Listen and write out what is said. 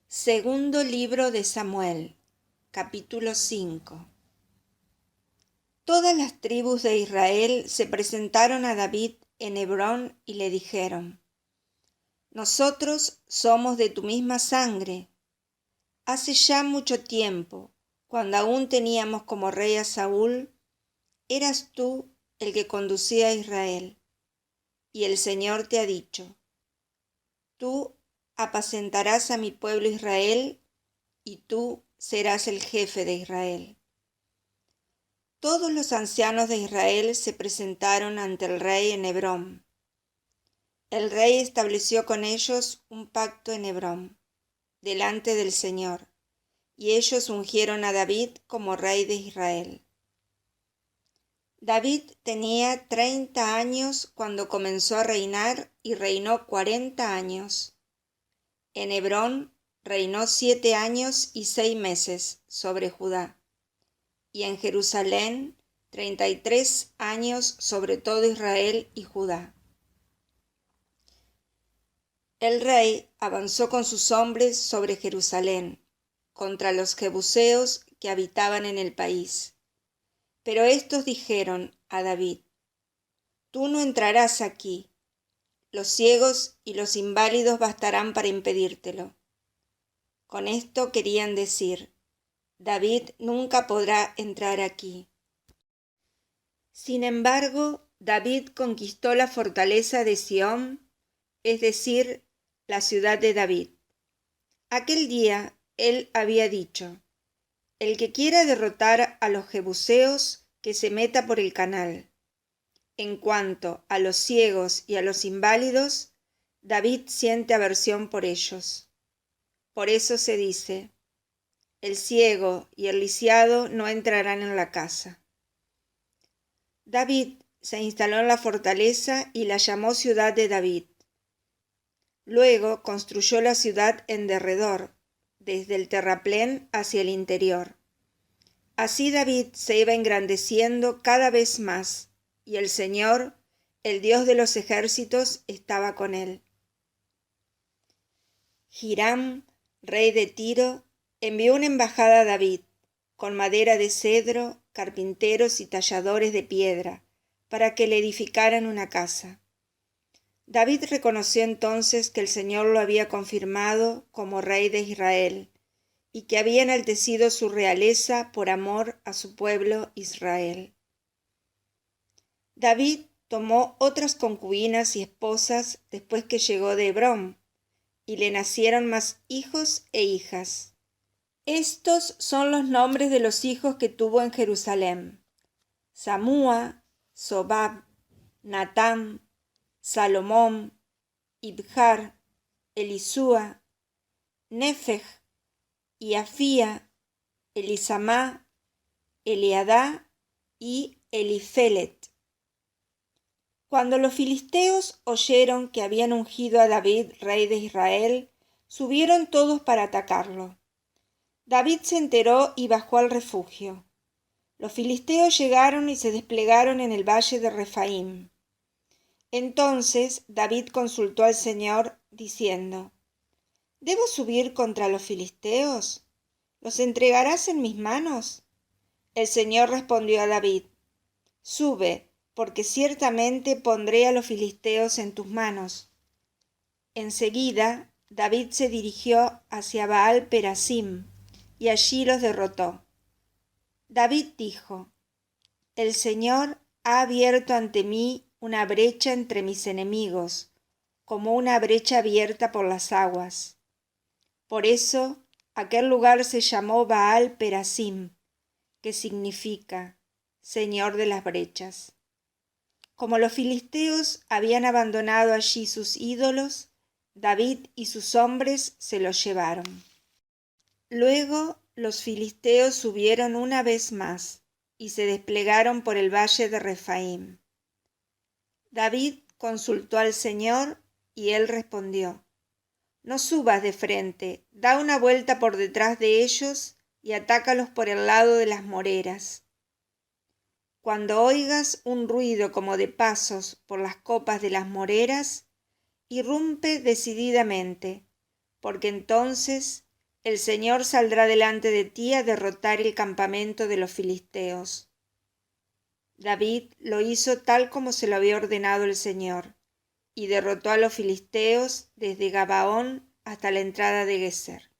Segundo libro de Samuel, capítulo 5. Todas las tribus de Israel se presentaron a David en Hebrón y le dijeron: Nosotros somos de tu misma sangre. Hace ya mucho tiempo, cuando aún teníamos como rey a Saúl, eras tú el que conducía a Israel. Y el Señor te ha dicho: Tú apacentarás a mi pueblo Israel, y tú serás el jefe de Israel. Todos los ancianos de Israel se presentaron ante el rey en Hebrón. El rey estableció con ellos un pacto en Hebrón, delante del Señor, y ellos ungieron a David como rey de Israel. David tenía 30 años cuando comenzó a reinar y reinó 40 años. En Hebrón reinó 7 años y 6 meses sobre Judá, y en Jerusalén 33 años sobre todo Israel y Judá. El rey avanzó con sus hombres sobre Jerusalén, contra los jebuseos que habitaban en el país. Pero estos dijeron a David: Tú no entrarás aquí, los ciegos y los inválidos bastarán para impedírtelo. Con esto querían decir: David nunca podrá entrar aquí. Sin embargo, David conquistó la fortaleza de Sión, es decir, la ciudad de David. Aquel día él había dicho: El que quiera derrotar a los jebuseos, que se meta por el canal. En cuanto a los ciegos y a los inválidos, David siente aversión por ellos. Por eso se dice: El ciego y el lisiado no entrarán en la casa. David se instaló en la fortaleza y la llamó ciudad de David. Luego construyó la ciudad en derredor, desde el terraplén hacia el interior. Así David se iba engrandeciendo cada vez más, y el Señor, el Dios de los ejércitos, estaba con él. Hiram, rey de Tiro, envió una embajada a David, con madera de cedro, carpinteros y talladores de piedra, para que le edificaran una casa. David reconoció entonces que el Señor lo había confirmado como rey de Israel, y que había enaltecido su realeza por amor a su pueblo Israel. David tomó otras concubinas y esposas después que llegó de Hebrón, y le nacieron más hijos e hijas. Estos son los nombres de los hijos que tuvo en Jerusalén: Samúa, Sobab, Natán, Salomón, Ibjar, Elisúa, Nefeg, y Afía, Elisamá, Eliadá y Elifelet. Cuando los filisteos oyeron que habían ungido a David rey de Israel, subieron todos para atacarlo. David se enteró y bajó al refugio. Los filisteos llegaron y se desplegaron en el valle de Refaim. Entonces David consultó al Señor, diciendo: ¿Debo subir contra los filisteos? ¿Los entregarás en mis manos? El Señor respondió a David: Sube, porque ciertamente pondré a los filisteos en tus manos. Enseguida David se dirigió hacia Baal Perasim, y allí los derrotó. David dijo: El Señor ha abierto ante mí una brecha entre mis enemigos, como una brecha abierta por las aguas. Por eso aquel lugar se llamó Baal Perasim, que significa Señor de las brechas. Como los filisteos habían abandonado allí sus ídolos, David y sus hombres se los llevaron. Luego los filisteos subieron una vez más y se desplegaron por el valle de Refaim. David consultó al Señor y él respondió: No subas de frente, da una vuelta por detrás de ellos y atácalos por el lado de las moreras. Cuando oigas un ruido como de pasos por las copas de las moreras, irrumpe decididamente, porque entonces el Señor saldrá delante de ti a derrotar el campamento de los filisteos. David lo hizo tal como se lo había ordenado el Señor, y derrotó a los filisteos desde Gabaón hasta la entrada de Geser.